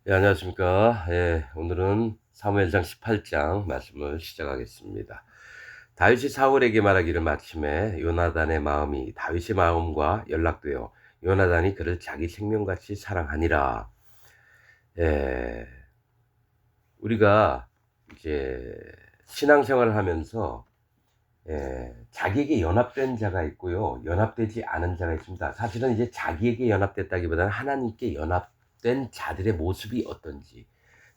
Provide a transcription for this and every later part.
예, 안녕하십니까. 예, 오늘은 사무엘상 18장 말씀을 시작하겠습니다. 다윗이 사울에게 말하기를 마침에 요나단의 마음이 다윗의 마음과 연락되어 요나단이 그를 자기 생명같이 사랑하니라. 예, 우리가 이제 신앙생활을 하면서 자기에게 연합된 자가 있고요. 연합되지 않은 자가 있습니다. 사실은 이제 자기에게 연합됐다기보다는 하나님께 연합된 자들의 모습이 어떤지.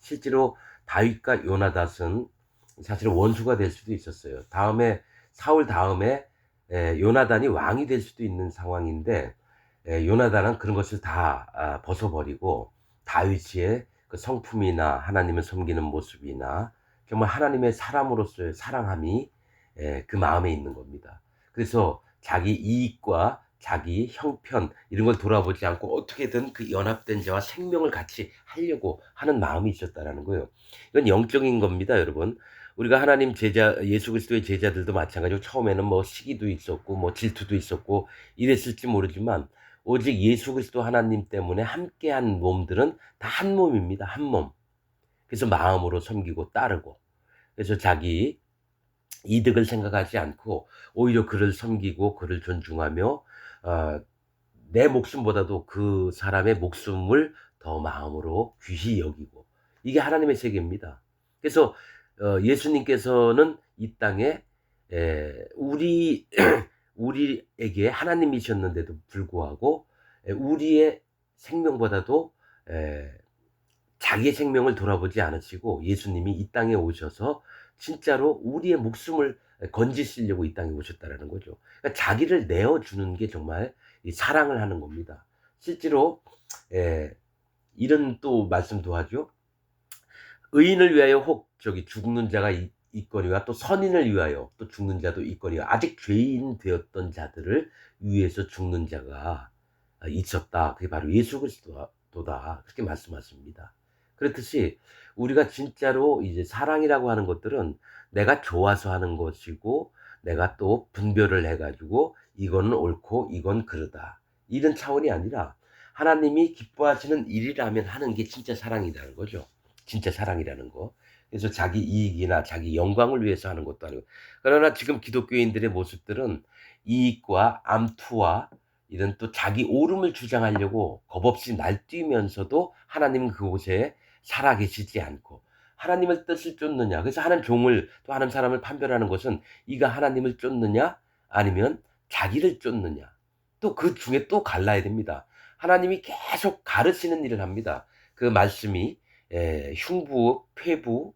실제로 다윗과 요나단은 사실은 원수가 될 수도 있었어요. 다음에 사울 다음에 요나단이 왕이 될 수도 있는 상황인데 요나단은 그런 것을 다 벗어버리고 다윗의 그 성품이나 하나님을 섬기는 모습이나 정말 하나님의 사람으로서의 사랑함이 그 마음에 있는 겁니다. 그래서 자기 이익과 자기 형편 이런 걸 돌아보지 않고 어떻게든 그 연합된 자와 생명을 같이 하려고 하는 마음이 있었다라는 거예요. 이건 영적인 겁니다, 여러분. 우리가 하나님 제자 예수 그리스도의 제자들도 마찬가지로 처음에는 뭐 시기도 있었고 뭐 질투도 있었고 이랬을지 모르지만 오직 예수 그리스도 하나님 때문에 함께한 몸들은 다 한 몸입니다. 한 몸. 그래서 마음으로 섬기고 따르고 그래서 자기 이득을 생각하지 않고 오히려 그를 섬기고 그를 존중하며 어 내 목숨보다도 그 사람의 목숨을 더 마음으로 귀히 여기고 이게 하나님의 세계입니다. 그래서 예수님께서는 이 땅에 우리 우리에게 하나님이셨는데도 불구하고 우리의 생명보다도 에 자기의 생명을 돌아보지 않으시고 예수님이 이 땅에 오셔서 진짜로 우리의 목숨을 건지시려고 이 땅에 오셨다라는 거죠. 그러니까 자기를 내어주는 게 정말 이 사랑을 하는 겁니다. 실제로 에, 이런 또 말씀도 하죠. 의인을 위하여 혹 저기 죽는 자가 있거니와 또 선인을 위하여 또 죽는 자도 있거니와 아직 죄인 되었던 자들을 위해서 죽는 자가 있었다. 그게 바로 예수 그리스도다. 그렇게 말씀하십니다. 그렇듯이 우리가 진짜로 이제 사랑이라고 하는 것들은 내가 좋아서 하는 것이고 내가 또 분별을 해가지고 이거는 옳고 이건 그르다. 이런 차원이 아니라 하나님이 기뻐하시는 일이라면 하는 게 진짜 사랑이라는 거죠. 진짜 사랑이라는 거. 그래서 자기 이익이나 자기 영광을 위해서 하는 것도 아니고. 그러나 지금 기독교인들의 모습들은 이익과 암투와 이런 또 자기 옳음을 주장하려고 겁없이 날뛰면서도 하나님은 그곳에 살아계시지 않고 하나님의 뜻을 쫓느냐. 그래서 하는 종을 또 하는 사람을 판별하는 것은 이가 하나님을 쫓느냐 아니면 자기를 쫓느냐. 또 그 중에 또 갈라야 됩니다. 하나님이 계속 가르치는 일을 합니다. 그 말씀이 흉부, 폐부,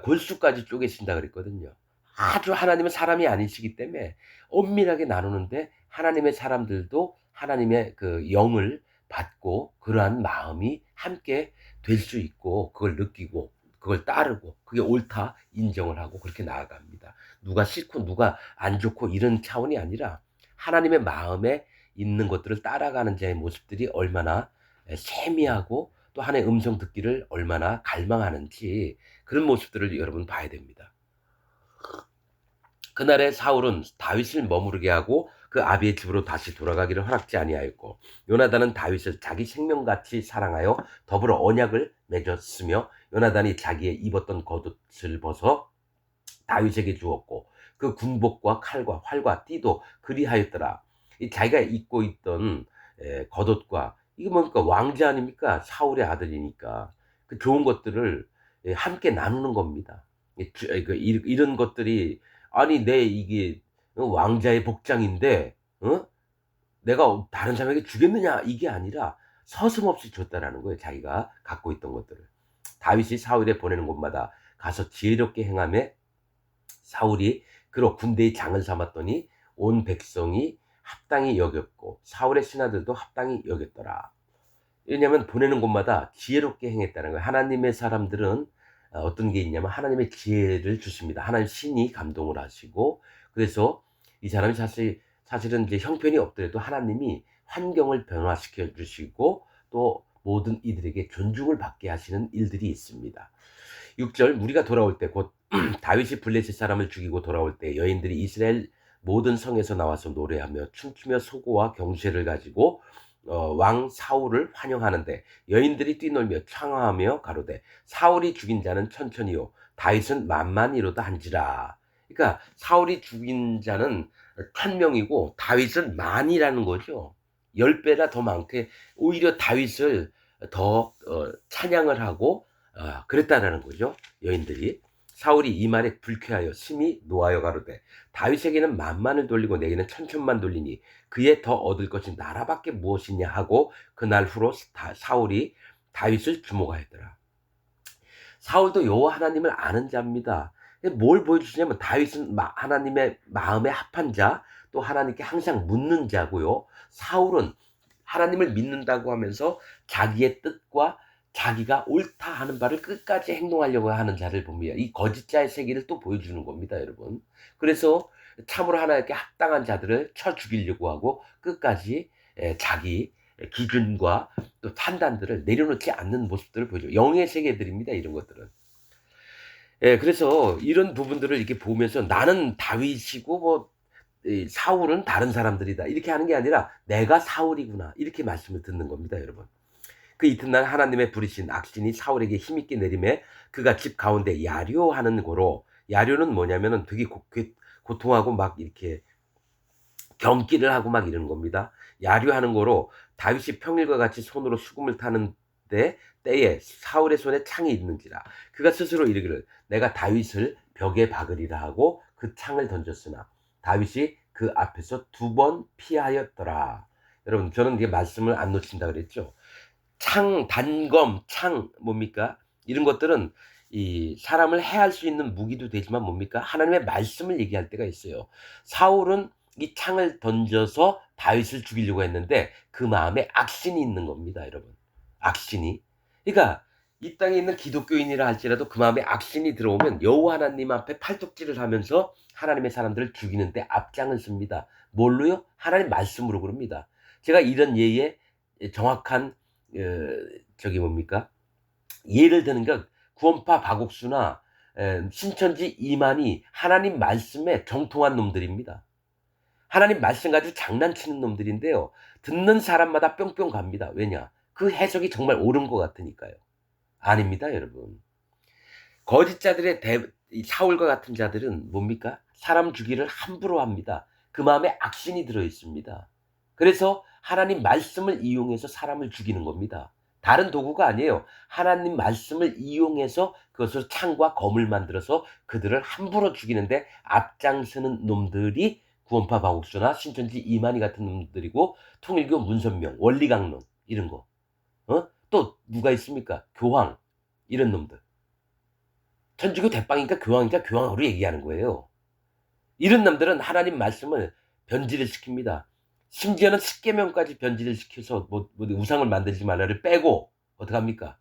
골수까지 쪼개신다 그랬거든요. 아주 하나님은 사람이 아니시기 때문에 엄밀하게 나누는데 하나님의 사람들도 하나님의 그 영을 받고 그러한 마음이 함께 될 수 있고 그걸 느끼고 그걸 따르고 그게 옳다 인정을 하고 그렇게 나아갑니다. 누가 싫고 누가 안 좋고 이런 차원이 아니라 하나님의 마음에 있는 것들을 따라가는 자의 모습들이 얼마나 세미하고 또 하나님의 음성 듣기를 얼마나 갈망하는지 그런 모습들을 여러분 봐야 됩니다. 그날에 사울은 다윗을 머무르게 하고 그 아비의 집으로 다시 돌아가기를 허락지 아니하였고 요나단은 다윗을 자기 생명같이 사랑하여 더불어 언약을 맺었으며 요나단이 자기의 입었던 겉옷을 벗어 다윗에게 주었고 그 군복과 칼과 활과 띠도 그리하였더라. 이 자기가 입고 있던 겉옷과 이게 뭡니까 왕자 아닙니까 사울의 아들이니까 그 좋은 것들을 함께 나누는 겁니다. 이런 것들이 아니 내 이게 왕자의 복장인데 내가 다른 사람에게 주겠느냐 이게 아니라 서슴없이 줬다라는 거예요. 자기가 갖고 있던 것들을 다윗이 사울에 보내는 곳마다 가서 지혜롭게 행하며 사울이 그로 군대의 장을 삼았더니 온 백성이 합당히 여겼고 사울의 신하들도 합당히 여겼더라. 왜냐하면 보내는 곳마다 지혜롭게 행했다는 거예요. 하나님의 사람들은 어떤 게 있냐면 하나님의 지혜를 주십니다. 하나님 신이 감동을 하시고 그래서 이 사람이 사실은 이제 형편이 없더라도 하나님이 환경을 변화시켜 주시고 또 모든 이들에게 존중을 받게 하시는 일들이 있습니다. 6절 무리가 돌아올 때 곧 다윗이 블레셋 사람을 죽이고 돌아올 때 여인들이 이스라엘 모든 성에서 나와서 노래하며 춤추며 소고와 경쇠를 가지고 왕 사울을 환영하는데 여인들이 뛰놀며 창화하며 가로되 사울이 죽인 자는 천천히요 다윗은 만만이로다 한지라. 그러니까 사울이 죽인 자는 1000명이고 다윗은 만이라는 거죠. 10배나 더 많게 오히려 다윗을 더 찬양을 하고 그랬다라는 거죠. 여인들이. 사울이 이 말에 불쾌하여 심히 노하여 가로되 다윗에게는 만만을 돌리고 내게는 천천만 돌리니 그에 더 얻을 것이 나라밖에 무엇이냐 하고 그날 후로 사울이 다윗을 주목하였더라. 사울도 여호와 하나님을 아는 자입니다. 뭘 보여주시냐면 다윗은 하나님의 마음에 합한 자, 또 하나님께 항상 묻는 자고요. 사울은 하나님을 믿는다고 하면서 자기의 뜻과 자기가 옳다 하는 바를 끝까지 행동하려고 하는 자를 봅니다. 이 거짓자의 세계를 또 보여주는 겁니다, 여러분. 그래서 참으로 하나님께 합당한 자들을 쳐 죽이려고 하고 끝까지 자기 기준과 또 판단들을 내려놓지 않는 모습들을 보여줘요. 영의 세계들입니다, 이런 것들은. 그래서 이런 부분들을 이렇게 보면서 나는 다윗이고 뭐 사울은 다른 사람들이다 이렇게 하는 게 아니라 내가 사울이구나 이렇게 말씀을 듣는 겁니다, 여러분. 그 이튿날 하나님의 부르신 악신이 사울에게 힘있게 내림에 그가 집 가운데 야료하는 고로, 야료는 뭐냐면은 되게 고통하고 막 이렇게 경기를 하고 막 이러는 겁니다. 야류하는 거로 다윗이 평일과 같이 손으로 수금을 타는 때에 사울의 손에 창이 있는지라 그가 스스로 이르기를 내가 다윗을 벽에 박으리라 하고 그 창을 던졌으나 다윗이 그 앞에서 2번 피하였더라. 여러분 저는 이게 말씀을 안 놓친다 그랬죠. 창, 단검, 창 뭡니까? 이런 것들은 이 사람을 해할 수 있는 무기도 되지만 뭡니까? 하나님의 말씀을 얘기할 때가 있어요. 사울은 이 창을 던져서 다윗을 죽이려고 했는데 그 마음에 악신이 있는 겁니다, 여러분. 악신이. 그러니까 이 땅에 있는 기독교인이라 할지라도 그 마음에 악신이 들어오면 여호와 하나님 앞에 팔뚝질을 하면서 하나님의 사람들을 죽이는데 앞장을 씁니다. 뭘로요? 하나님 말씀으로 그럽니다. 제가 이런 예에 정확한 저기 뭡니까? 예를 드는 게 구원파 박옥수나 신천지 이만희 하나님 말씀에 정통한 놈들입니다. 하나님 말씀 가지고 장난치는 놈들인데요. 듣는 사람마다 뿅뿅 갑니다. 왜냐? 그 해석이 정말 옳은 것 같으니까요. 아닙니다, 여러분. 거짓자들의 사울과 같은 자들은 뭡니까? 사람 죽이를 함부로 합니다. 그 마음에 악신이 들어 있습니다. 그래서 하나님 말씀을 이용해서 사람을 죽이는 겁니다. 다른 도구가 아니에요. 하나님 말씀을 이용해서 그것을 창과 검을 만들어서 그들을 함부로 죽이는데 앞장서는 놈들이 구원파 박옥수나 신천지 이만희 같은 놈들이고 통일교 문선명, 원리강론 이런 거. 또 누가 있습니까? 교황 이런 놈들. 천주교 대빵이니까 교황이니까 교황으로 얘기하는 거예요. 이런 놈들은 하나님 말씀을 변질을 시킵니다. 심지어는 십계명까지 변질을 시켜서 뭐 우상을 만들지 말라를 빼고 어떡합니까?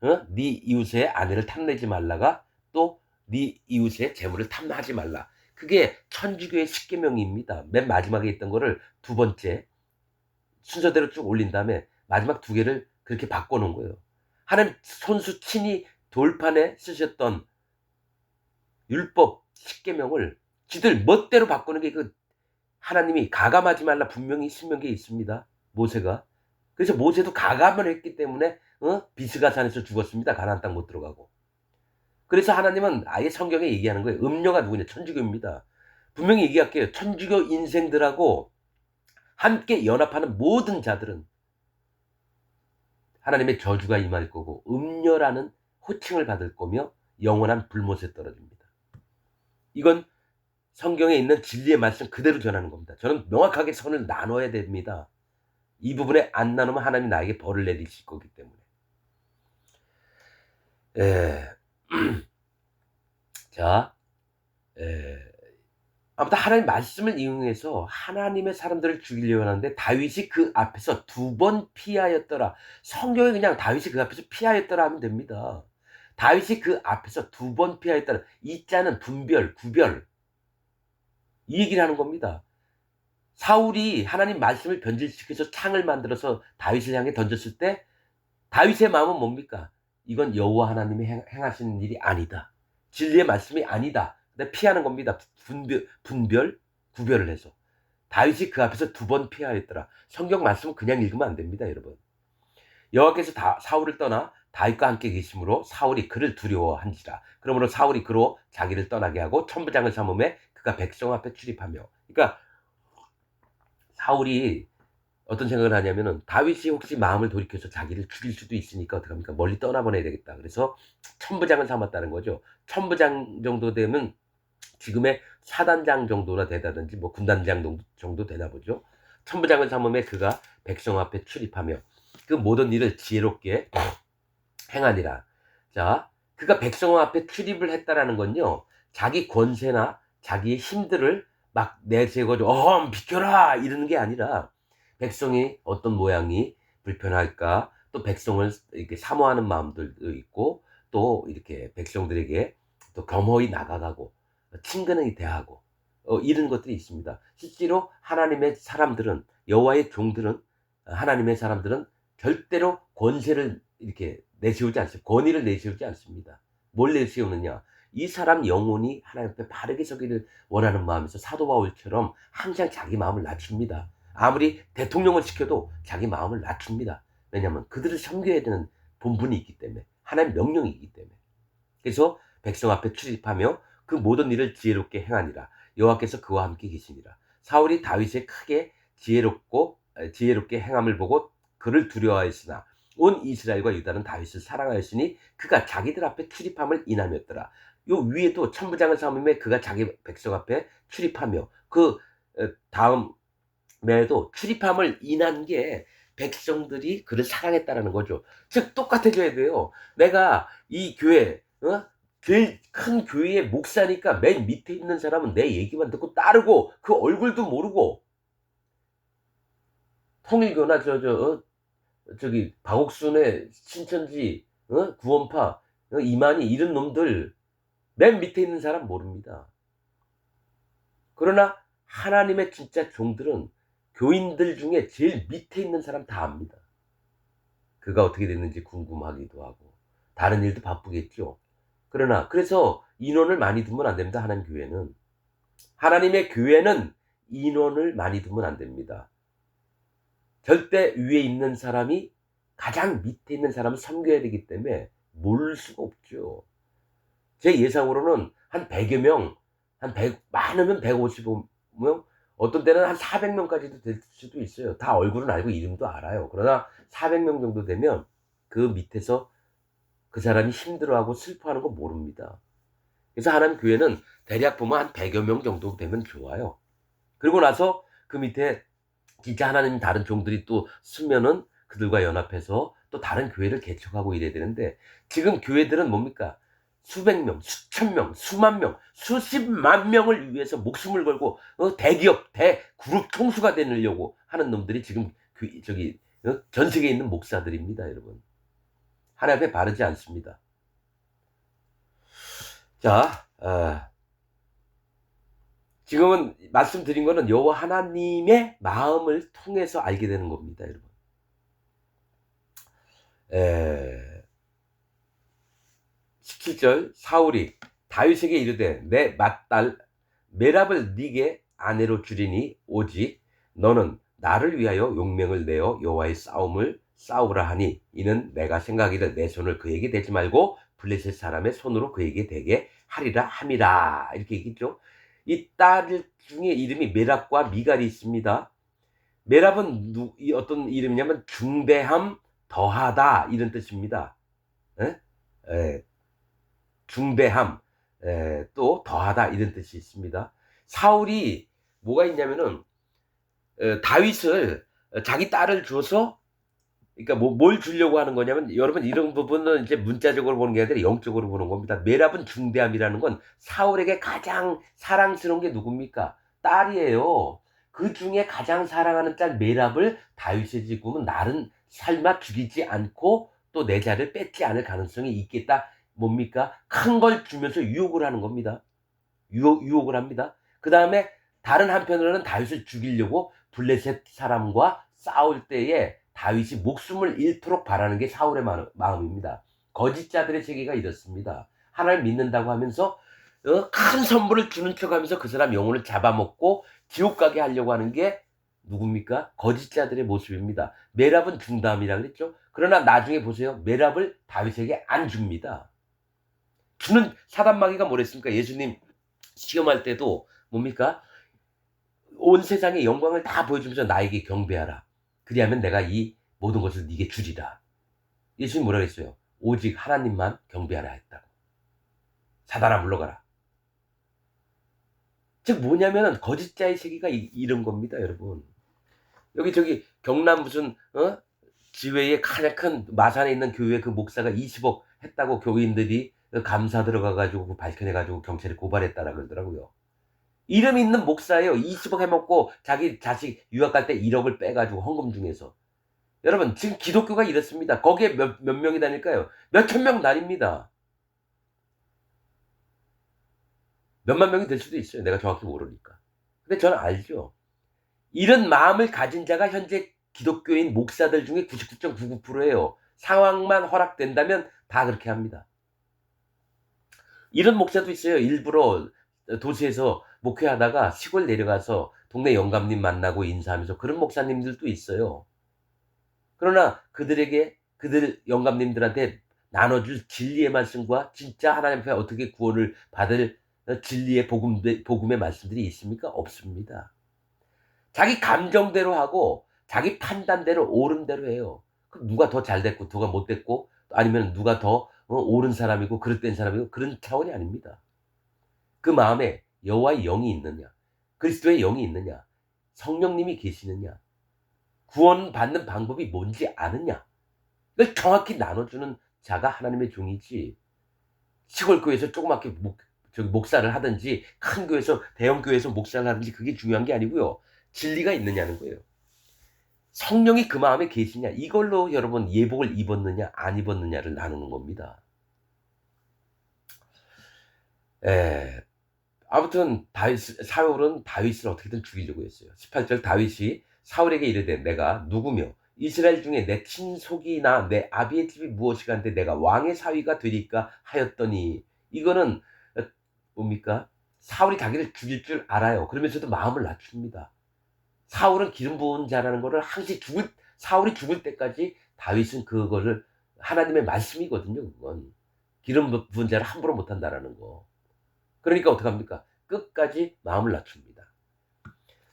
네 이웃의 아내를 탐내지 말라가 또 네 이웃의 재물을 탐하지 말라. 그게 천주교의 십계명입니다. 맨 마지막에 있던 거를 두 번째 순서대로 쭉 올린 다음에 마지막 두 개를 그렇게 바꿔놓은 거예요. 하나님 손수 친히 돌판에 쓰셨던 율법 십계명을 지들 멋대로 바꾸는 게 그 하나님이 가감하지 말라 분명히 신명기에 있습니다. 모세가. 그래서 모세도 가감을 했기 때문에 비스가산에서 죽었습니다. 가나안 땅 못 들어가고. 그래서 하나님은 아예 성경에 얘기하는 거예요. 음녀가 누구냐? 천주교입니다. 분명히 얘기할게요. 천주교 인생들하고 함께 연합하는 모든 자들은 하나님의 저주가 임할 거고 음녀라는 호칭을 받을 거며 영원한 불못에 떨어집니다. 이건 성경에 있는 진리의 말씀 그대로 전하는 겁니다. 저는 명확하게 선을 나눠야 됩니다. 이 부분에 안 나누면 하나님이 나에게 벌을 내리실 거기 때문에. 자, 아무튼 하나님 말씀을 이용해서 하나님의 사람들을 죽이려고 하는데 다윗이 그 앞에서 2번 피하였더라. 성경에 그냥 다윗이 그 앞에서 피하였더라 하면 됩니다. 다윗이 그 앞에서 2번 피하였더라. 이 자는 분별, 구별. 이 얘기를 하는 겁니다. 사울이 하나님 말씀을 변질시켜서 창을 만들어서 다윗을 향해 던졌을 때 다윗의 마음은 뭡니까? 이건 여호와 하나님이 행하시는 일이 아니다. 진리의 말씀이 아니다. 근데 피하는 겁니다. 분별, 구별을 해서. 다윗이 그 앞에서 2번 피하였더라. 성경 말씀은 그냥 읽으면 안 됩니다, 여러분. 여호와께서 사울을 떠나 다윗과 함께 계심으로 사울이 그를 두려워한지라. 그러므로 사울이 그로 자기를 떠나게 하고 천부장을 삼음에 그가 백성 앞에 출입하며. 그러니까 사울이 어떤 생각을 하냐면은 다윗이 혹시 마음을 돌이켜서 자기를 죽일 수도 있으니까 어떡합니까? 멀리 떠나보내야 되겠다. 그래서 천부장을 삼았다는 거죠. 천부장 정도 되면 지금의 사단장 정도나 되다든지 뭐 군단장 정도 되나 보죠. 천부장을 삼음에 그가 백성 앞에 출입하며 그 모든 일을 지혜롭게 행하니라. 자, 그가 백성 앞에 출입을 했다라는 건요, 자기 권세나 자기의 힘들을 막 내세워가지고 비켜라 이러는 게 아니라 백성이 어떤 모양이 불편할까, 또 백성을 이렇게 사모하는 마음들도 있고, 또 이렇게 백성들에게 또 겸허히 나가가고 친근히 대하고 이런 것들이 있습니다. 실제로 하나님의 사람들은, 여호와의 종들은, 하나님의 사람들은 절대로 권세를 이렇게 내세우지 않습니다. 권위를 내세우지 않습니다. 뭘 내세우느냐? 이 사람 영혼이 하나님 앞에 바르게 서기를 원하는 마음에서 사도 바울처럼 항상 자기 마음을 낮춥니다. 아무리 대통령을 시켜도 자기 마음을 낮춥니다. 왜냐하면 그들을 섬겨야 되는 본분이 있기 때문에, 하나님의 명령이 있기 때문에. 그래서 백성 앞에 출입하며 그 모든 일을 지혜롭게 행하니라. 여호와께서 그와 함께 계시니라. 사울이 다윗의 크게 지혜롭게 행함을 보고 그를 두려워하였으나 온 이스라엘과 유다는 다윗을 사랑하였으니 그가 자기들 앞에 출입함을 인함이었더라. 요 위에도 천부장을 삼음에 그가 자기 백성 앞에 출입하며, 그 다음에도 출입함을 인한 게 백성들이 그를 사랑했다라는 거죠. 즉 똑같아져야 돼요. 내가 이 교회, 제일 큰 교회의 목사니까 맨 밑에 있는 사람은 내 얘기만 듣고 따르고 그 얼굴도 모르고, 통일교나 저기 박옥순의 신천지, 구원파, 이만희 이런 놈들 맨 밑에 있는 사람 모릅니다. 그러나 하나님의 진짜 종들은 교인들 중에 제일 밑에 있는 사람 다 압니다. 그가 어떻게 됐는지 궁금하기도 하고, 다른 일도 바쁘겠죠. 그러나 그래서 인원을 많이 두면 안 됩니다. 하나님 교회는, 하나님의 교회는 인원을 많이 두면 안 됩니다. 절대 위에 있는 사람이 가장 밑에 있는 사람을 섬겨야 되기 때문에 모를 수가 없죠. 제 예상으로는 한 100여 명, 많으면 150명, 어떤 때는 한 400명까지도 될 수도 있어요. 다 얼굴은 알고 이름도 알아요. 그러나 400명 정도 되면 그 밑에서 그 사람이 힘들어하고 슬퍼하는 거 모릅니다. 그래서 하나님 교회는 대략 보면 한 100여 명 정도 되면 좋아요. 그리고 나서 그 밑에 진짜 하나님 다른 종들이 또 쓰면은 그들과 연합해서 또 다른 교회를 개척하고 이래야 되는데, 지금 교회들은 뭡니까? 수백 명, 수천 명, 수만 명, 수십만 명을 위해서 목숨을 걸고 대기업, 대그룹 총수가 되려고 하는 놈들이 지금 전 세계에 있는 목사들입니다, 여러분. 하나님 앞에 바르지 않습니다. 자, 지금은 말씀드린 거는 여호와 하나님의 마음을 통해서 알게 되는 겁니다, 여러분. 17절, 사울이 다윗에게 이르되 내 맏딸 메랍을 네게 아내로 주리니 오직 너는 나를 위하여 용명을 내어 여호와의 싸움을 싸우라 하니 이는 내가 생각이를 내 손을 그에게 대지 말고 블레셋 사람의 손으로 그에게 대게 하리라 함이라. 이렇게 얘기했죠. 이 딸 중에 이름이 메랍과 미갈이 있습니다. 메랍은 어떤 이름이냐면 중대함, 더하다 이런 뜻입니다. 중대함, 또 더하다 이런 뜻이 있습니다. 사울이 뭐가 있냐면은 다윗을, 자기 딸을 줘서, 그러니까 뭘 주려고 하는 거냐면, 여러분 이런 부분은 이제 문자적으로 보는 게 아니라 영적으로 보는 겁니다. 메랍은 중대함이라는 건 사울에게 가장 사랑스러운 게 누굽니까? 딸이에요. 그 중에 가장 사랑하는 딸 메랍을 다윗의 집구면 나는 설마 죽이지 않고 또 내 자를 뺏지 않을 가능성이 있겠다. 뭡니까? 큰 걸 주면서 유혹을 하는 겁니다. 유혹을 합니다. 그 다음에 다른 한편으로는 다윗을 죽이려고 블레셋 사람과 싸울 때에 다윗이 목숨을 잃도록 바라는 게 사울의 마음입니다. 거짓자들의 세계가 이렇습니다. 하나님 믿는다고 하면서 큰 선물을 주는 척하면서 그 사람 영혼을 잡아먹고 지옥 가게 하려고 하는 게 누굽니까? 거짓자들의 모습입니다. 메랍은 준 다음이라 그랬죠. 그러나 나중에 보세요. 메랍을 다윗에게 안 줍니다. 주는 사단 마귀가 뭐랬습니까? 예수님 시험할 때도 뭡니까? 온 세상의 영광을 다 보여주면서 나에게 경배하라. 그리하면 내가 이 모든 것을 네게 주리라. 예수님 뭐라 그랬어요? 오직 하나님만 경배하라 했다고. 사단아 물러가라. 즉 뭐냐면은 거짓자의 세계가 이런 겁니다, 여러분. 여기 저기 경남 무슨 지회의 가장 큰 마산에 있는 교회 그 목사가 20억 했다고 교인들이 감사 들어가가지고 밝혀내가지고 경찰에 고발했다라 그러더라고요. 이름 있는 목사예요. 20억 해먹고 자기 자식 유학 갈 때 1억을 빼가지고 헌금 중에서. 여러분 지금 기독교가 이렇습니다. 거기에 몇 명이 다닐까요? 몇천 명 다닙니다. 몇만 명이 될 수도 있어요. 내가 정확히 모르니까. 근데 저는 알죠. 이런 마음을 가진 자가 현재 기독교인 목사들 중에 99.99%예요. 상황만 허락된다면 다 그렇게 합니다. 이런 목사도 있어요. 일부러 도시에서 목회하다가 시골 내려가서 동네 영감님 만나고 인사하면서 그런 목사님들도 있어요. 그러나 그들 영감님들한테 나눠줄 진리의 말씀과 진짜 하나님 앞에 어떻게 구원을 받을 진리의 복음의 말씀들이 있습니까? 없습니다. 자기 감정대로 하고 자기 판단대로 옳은 대로 해요. 그럼 누가 더 잘됐고 누가 못됐고 아니면 누가 더 옳은 사람이고 그릇된 사람이고 그런 차원이 아닙니다. 그 마음에 여호와의 영이 있느냐, 그리스도의 영이 있느냐, 성령님이 계시느냐, 구원받는 방법이 뭔지 아느냐, 이걸 정확히 나눠주는 자가 하나님의 종이지. 시골 교회에서 조그맣게 목사를 하든지 큰 교회에서 대형 교회에서 목사를 하든지 그게 중요한 게 아니고요. 진리가 있느냐는 거예요. 성령이 그 마음에 계시냐, 이걸로 여러분 예복을 입었느냐 안 입었느냐를 나누는 겁니다. 아무튼 사울은 다윗을 어떻게든 죽이려고 했어요. 18절 다윗이 사울에게 이르되 내가 누구며 이스라엘 중에 내 친속이나 내 아비의 집이 무엇이간데 내가 왕의 사위가 되리까 하였더니, 이거는 뭡니까? 사울이 자기를 죽일 줄 알아요. 그러면서도 마음을 낮춥니다. 사울은 기름 부은 자라는 거를 항상 사울이 죽을 때까지 다윗은 그거를 하나님의 말씀이거든요. 그건 기름 부은 자를 함부로 못한다라는 거. 그러니까 어떡합니까? 끝까지 마음을 낮춥니다.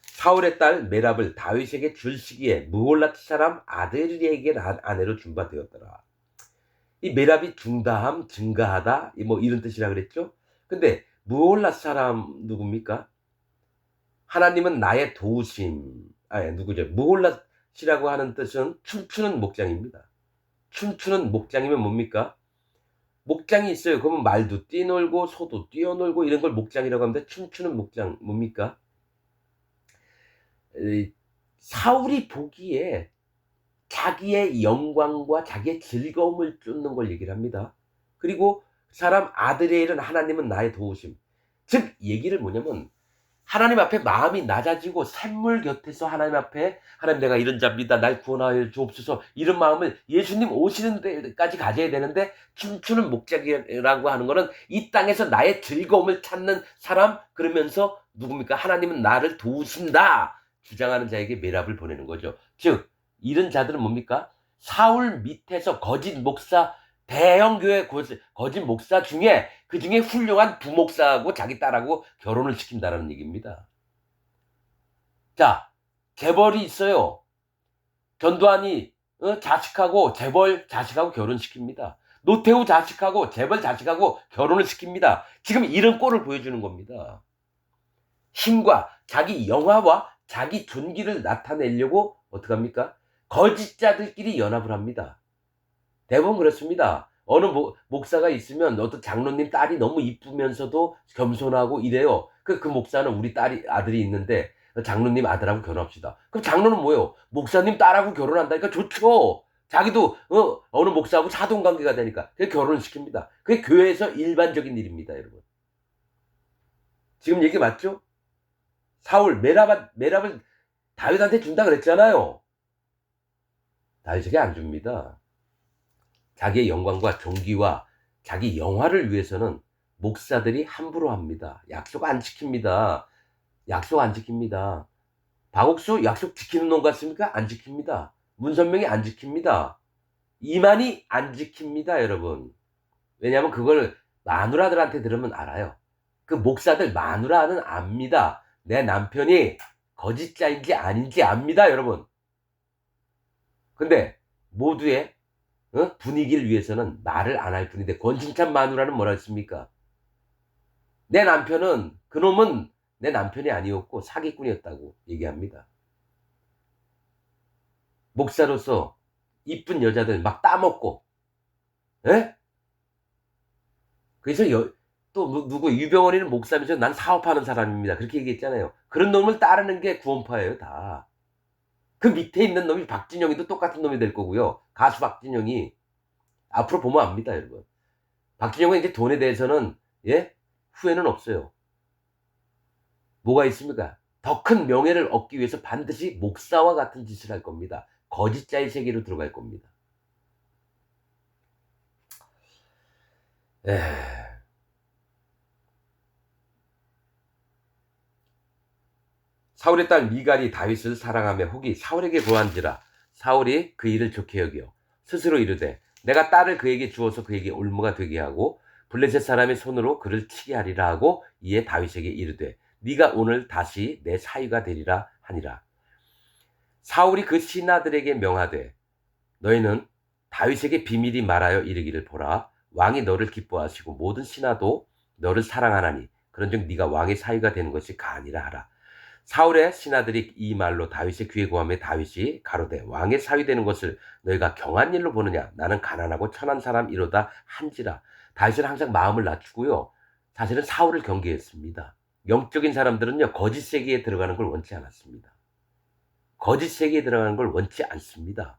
사울의 딸 메랍을 다윗에게 줄 시기에 무홀랏 사람 아델에게 아내로 준바되었더라. 이 메랍이 중다함, 증가하다, 뭐 이런 뜻이라 그랬죠. 근데 무홀랏 사람 누굽니까? 하나님은 나의 도우심. 누구죠? 무홀랏이라고 하는 뜻은 춤추는 목장입니다. 춤추는 목장이면 뭡니까? 목장이 있어요. 그러면 말도 뛰놀고 소도 뛰어놀고 이런 걸 목장이라고 합니다. 춤추는 목장 뭡니까? 사울이 보기에 자기의 영광과 자기의 즐거움을 쫓는 걸 얘기를 합니다. 그리고 사람 아드레엘은 하나님은 나의 도우심. 즉 얘기를 뭐냐면 하나님 앞에 마음이 낮아지고 샘물 곁에서 하나님 앞에 하나님 내가 이런 자입니다. 날 구원하여 주옵소서, 이런 마음을 예수님 오시는 데까지 가져야 되는데, 춤추는 목장이라고 하는 거는 이 땅에서 나의 즐거움을 찾는 사람, 그러면서 누굽니까? 하나님은 나를 도우신다 주장하는 자에게 메랍을 보내는 거죠. 즉 이런 자들은 뭡니까? 사울 밑에서 거짓 목사, 대형 교회 거짓 목사 중에 그 중에 훌륭한 부목사하고 자기 딸하고 결혼을 시킨다는 얘기입니다. 자, 재벌이 있어요. 전두환이 자식하고 재벌 자식하고 결혼시킵니다. 노태우 자식하고 재벌 자식하고 결혼을 시킵니다. 지금 이런 꼴을 보여주는 겁니다. 힘과 자기 영화와 자기 존귀를 나타내려고 어떡합니까? 거짓자들끼리 연합을 합니다. 대부분 그렇습니다. 어느 목사가 있으면 어떤 장로님 딸이 너무 이쁘면서도 겸손하고 이래요. 그 목사는 우리 아들이 있는데 장로님 아들하고 결혼합시다. 그럼 장로는 뭐예요? 목사님 딸하고 결혼한다니까 좋죠. 자기도 어느 목사하고 사돈관계가 되니까 그게 결혼을 시킵니다. 그게 교회에서 일반적인 일입니다, 여러분. 지금 얘기 맞죠? 사울 메랍을 다윗한테 준다 그랬잖아요. 다윗에게 안 줍니다. 자기의 영광과 존귀와 자기 영화를 위해서는 목사들이 함부로 합니다. 약속 안 지킵니다. 약속 안 지킵니다. 박옥수 약속 지키는 놈 같습니까? 안 지킵니다. 문선명이 안 지킵니다. 이만희 안 지킵니다, 여러분. 왜냐하면 그걸 마누라들한테 들으면 알아요. 그 목사들 마누라는 압니다. 내 남편이 거짓자인지 아닌지 압니다, 여러분. 근데 모두의 분위기를 위해서는 말을 안 할 뿐인데, 권진찬 마누라는 뭐라 했습니까? 내 남편은, 그놈은 내 남편이 아니었고 사기꾼이었다고 얘기합니다. 목사로서 이쁜 여자들 막 따먹고, 에? 그래서 또 누구 유병원이는 목사면서 난 사업하는 사람입니다. 그렇게 얘기했잖아요. 그런 놈을 따르는 게 구원파예요, 다. 그 밑에 있는 놈이 박진영이도 똑같은 놈이 될 거고요. 가수 박진영이 앞으로 보면 압니다, 여러분. 박진영은 이제 돈에 대해서는 후회는 없어요. 뭐가 있습니까? 더 큰 명예를 얻기 위해서 반드시 목사와 같은 짓을 할 겁니다. 거짓자의 세계로 들어갈 겁니다. 사울의 딸 미갈이 다윗을 사랑하며 혹이 사울에게 고한지라 사울이 그 일을 좋게 여겨 스스로 이르되 내가 딸을 그에게 주어서 그에게 올무가 되게 하고 블레셋 사람의 손으로 그를 치게 하리라 하고 이에 다윗에게 이르되 네가 오늘 다시 내 사위가 되리라 하니라. 사울이 그 신하들에게 명하되 너희는 다윗에게 비밀이 말하여 이르기를 보라 왕이 너를 기뻐하시고 모든 신하도 너를 사랑하나니 그런즉 네가 왕의 사위가 되는 것이 가아니라 하라. 사울의 신하들이 이 말로 다윗의 귀에 고하며 다윗이 가로되 왕의 사위 되는 것을 너희가 경한 일로 보느냐 나는 가난하고 천한 사람이로다 한지라. 다윗은 항상 마음을 낮추고요. 사실은 사울을 경계했습니다. 영적인 사람들은요 거짓 세계에 들어가는 걸 원치 않았습니다. 거짓 세계에 들어가는 걸 원치 않습니다.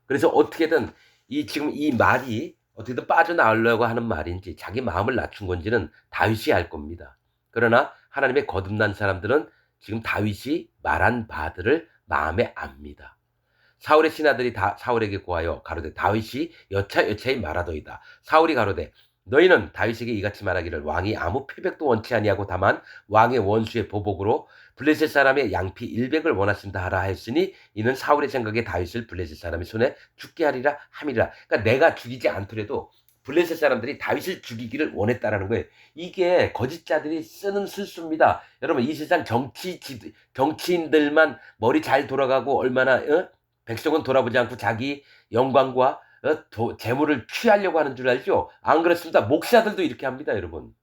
그래서 어떻게든 지금 이 말이 어떻게든 빠져나오려고 하는 말인지 자기 마음을 낮춘 건지는 다윗이 알 겁니다. 그러나 하나님의 거듭난 사람들은 지금 다윗이 말한 바들을 마음에 압니다. 사울의 신하들이 사울에게 고하여 가로되 다윗이 여차여차히 말하더이다. 사울이 가로되 너희는 다윗에게 이같이 말하기를 왕이 아무 패백도 원치 아니하고 다만 왕의 원수의 보복으로 블레셋 사람의 양피 100을 원하신다 하라 했으니 이는 사울의 생각에 다윗을 블레셋 사람의 손에 죽게 하리라 함이라. 그러니까 내가 죽이지 않더라도 블레셋 사람들이 다윗을 죽이기를 원했다라는 거예요. 이게 거짓자들이 쓰는 술수입니다. 여러분 이 세상 정치인들만 머리 잘 돌아가고 얼마나 백성은 돌아보지 않고 자기 영광과 재물을 취하려고 하는 줄 알죠? 안 그렇습니다. 목사들도 이렇게 합니다, 여러분.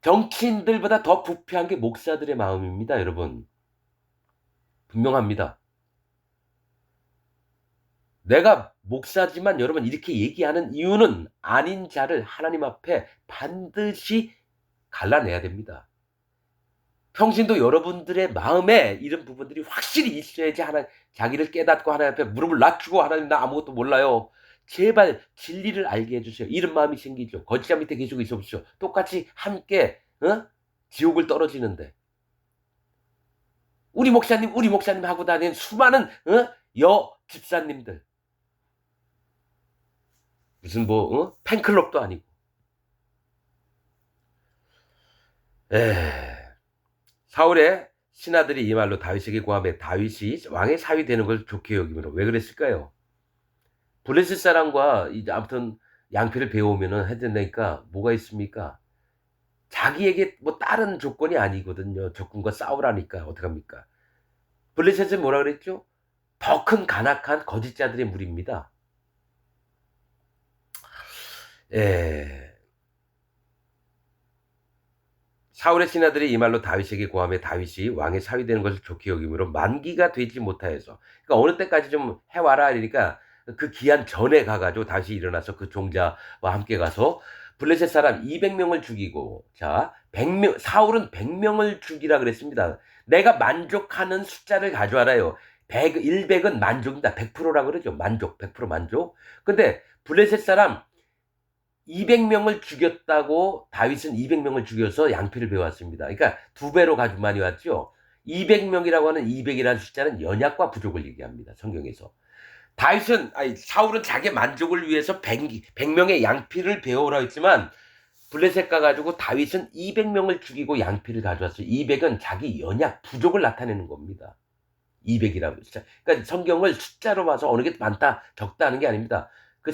정치인들보다 더 부패한 게 목사들의 마음입니다, 여러분. 분명합니다. 내가 목사지만 여러분 이렇게 얘기하는 이유는 아닌 자를 하나님 앞에 반드시 갈라내야 됩니다. 평신도 여러분들의 마음에 이런 부분들이 확실히 있어야지 자기를 깨닫고 하나님 앞에 무릎을 낮추고 하나님 나 아무것도 몰라요. 제발 진리를 알게 해주세요. 이런 마음이 생기죠. 거짓자 밑에 계속 있어 보십시오. 똑같이 함께 지옥을 떨어지는데 우리 목사님 하고 다니는 수많은 집사님들 무슨 팬클럽도 아니고 사울의 신하들이 이 말로 다윗에게 고하며 다윗이 왕의 사위 되는 걸 좋게 여기므로 왜 그랬을까요? 블레셋 사람과 이제 아무튼 양피를 배우면은 해야 된다니까 뭐가 있습니까? 자기에게 뭐 다른 조건이 아니거든요. 적군과 싸우라니까 어떡합니까? 블레셋은 뭐라 그랬죠? 더 큰 간악한 거짓자들의 무리입니다. 사울의 신하들이 이 말로 다윗에게 고하며 다윗이 왕의 사위 되는 것을 좋게 여기므로 만기가 되지 못하여서 그러니까 어느 때까지 좀 해와라 이러니까 그 기한 전에 가가지고 다시 일어나서 그 종자와 함께 가서 블레셋 사람 200명을 죽이고 자 100명 사울은 100명을 죽이라 그랬습니다. 내가 만족하는 숫자를 가져와라요. 100은 만족입니다. 100%라 그러죠. 만족 100% 만족. 근데 블레셋 사람 200명을 죽였다고 다윗은 200명을 죽여서 양피를 배웠습니다. 그러니까 2배로 가지고 많이 왔죠. 200명이라고 하는 200이라는 숫자는 연약과 부족을 얘기합니다. 성경에서. 사울은 자기 만족을 위해서 100명의 양피를 배우라 했지만 블레셋 가가지고 다윗은 200명을 죽이고 양피를 가져왔어요. 200은 자기 연약 부족을 나타내는 겁니다. 200이라고. 그러니까 성경을 숫자로 봐서 어느 게 많다 적다 하는 게 아닙니다. 그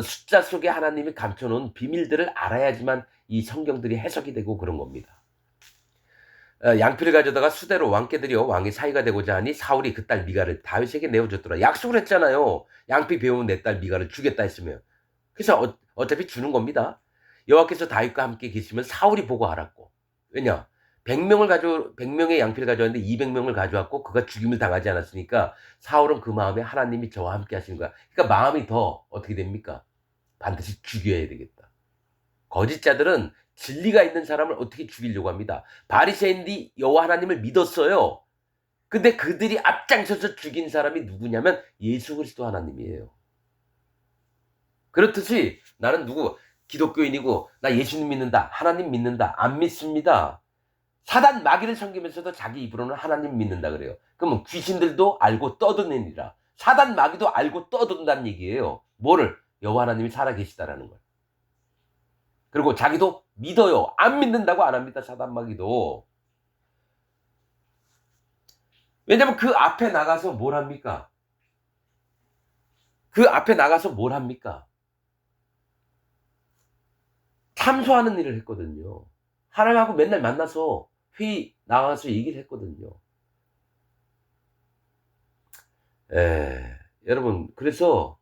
숫자 속에 하나님이 감춰놓은 비밀들을 알아야지만 이 성경들이 해석이 되고 그런 겁니다. 양피를 가져다가 수대로 왕께 드려 왕의 사위가 되고자 하니 사울이 그 딸 미가를 다윗에게 내어줬더라. 약속을 했잖아요. 양피 배우면 내 딸 미가를 주겠다 했으면. 그래서 어차피 주는 겁니다. 여호와께서 다윗과 함께 계시면 사울이 보고 알았고. 왜냐? 100명의 양피를 가져왔는데 200명을 가져왔고 그가 죽임을 당하지 않았으니까 사울은 그 마음에 하나님이 저와 함께 하시는 거야. 그러니까 마음이 더 어떻게 됩니까? 반드시 죽여야 되겠다. 거짓자들은 진리가 있는 사람을 어떻게 죽이려고 합니다. 바리새인들이 여호와 하나님을 믿었어요. 근데 그들이 앞장서서 죽인 사람이 누구냐면 예수 그리스도 하나님이에요. 그렇듯이 나는 기독교인이고 나 예수님 믿는다, 하나님 믿는다, 안 믿습니다. 사단 마귀를 섬기면서도 자기 입으로는 하나님 믿는다 그래요. 그러면 귀신들도 알고 떠드느니라. 사단 마귀도 알고 떠든다는 얘기예요. 뭐를? 여호와 하나님이 살아계시다라는 걸. 그리고 자기도 믿어요. 안 믿는다고 안 합니다. 사단 마귀도. 왜냐면 그 앞에 나가서 뭘 합니까? 그 앞에 나가서 뭘 합니까? 참소하는 일을 했거든요. 하나님하고 맨날 만나서 회의 나가서 얘기를 했거든요. 여러분, 그래서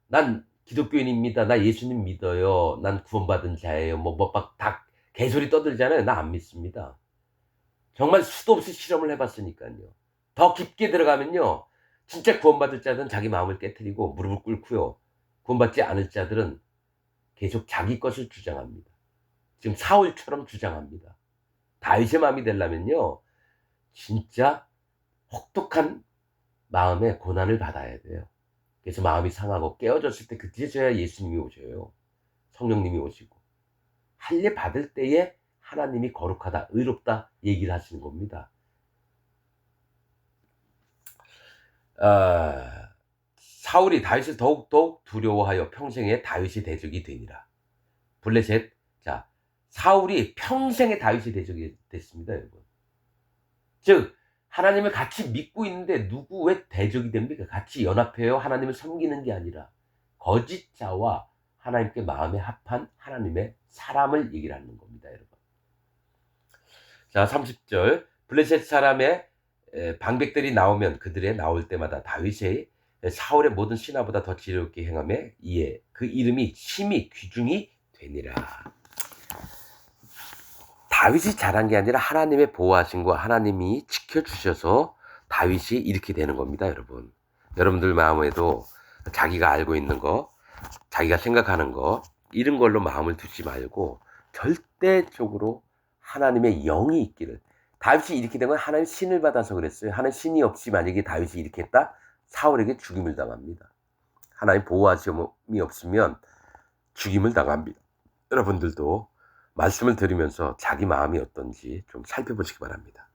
난 기독교인입니다. 나 예수님 믿어요. 난 구원받은 자예요. 다 개소리 떠들잖아요. 나 안 믿습니다. 정말 수도 없이 실험을 해봤으니까요. 더 깊게 들어가면요. 진짜 구원받을 자들은 자기 마음을 깨트리고 무릎을 꿇고요. 구원받지 않을 자들은 계속 자기 것을 주장합니다. 지금 사울처럼 주장합니다. 다윗의 마음이 되려면요. 진짜 혹독한 마음의 고난을 받아야 돼요. 그래서 마음이 상하고 깨어졌을 때 그때서야 예수님이 오셔요. 성령님이 오시고. 할례 받을 때에 하나님이 거룩하다, 의롭다 얘기를 하시는 겁니다. 사울이 다윗을 더욱더욱 두려워하여 평생에 다윗이 대적이 되니라. 블레셋. 자, 사울이 평생에 다윗이 대적이 됐습니다, 여러분. 즉 하나님을 같이 믿고 있는데 누구 왜 대적이 됩니까? 같이 연합해요. 하나님을 섬기는 게 아니라 거짓자와 하나님께 마음에 합한 하나님의 사람을 얘기를 하는 겁니다, 여러분. 자, 30절. 블레셋 사람의 방백들이 나오면 그들의 나올 때마다 다윗의 사울의 모든 신하보다 더 지혜롭게 행하며 이에 그 이름이 심히 귀중히 되니라. 다윗이 잘한 게 아니라 하나님의 보호하심과 하나님이 지켜주셔서 다윗이 이렇게 되는 겁니다, 여러분. 여러분들 마음에도 자기가 알고 있는 거, 자기가 생각하는 거 이런 걸로 마음을 두지 말고 절대적으로 하나님의 영이 있기를. 다윗이 이렇게 된 건 하나님 신을 받아서 그랬어요. 하나님 신이 없이 만약에 다윗이 이렇게 했다? 사울에게 죽임을 당합니다. 하나님 보호하심이 없으면 죽임을 당합니다. 여러분들도 말씀을 드리면서 자기 마음이 어떤지 좀 살펴보시기 바랍니다.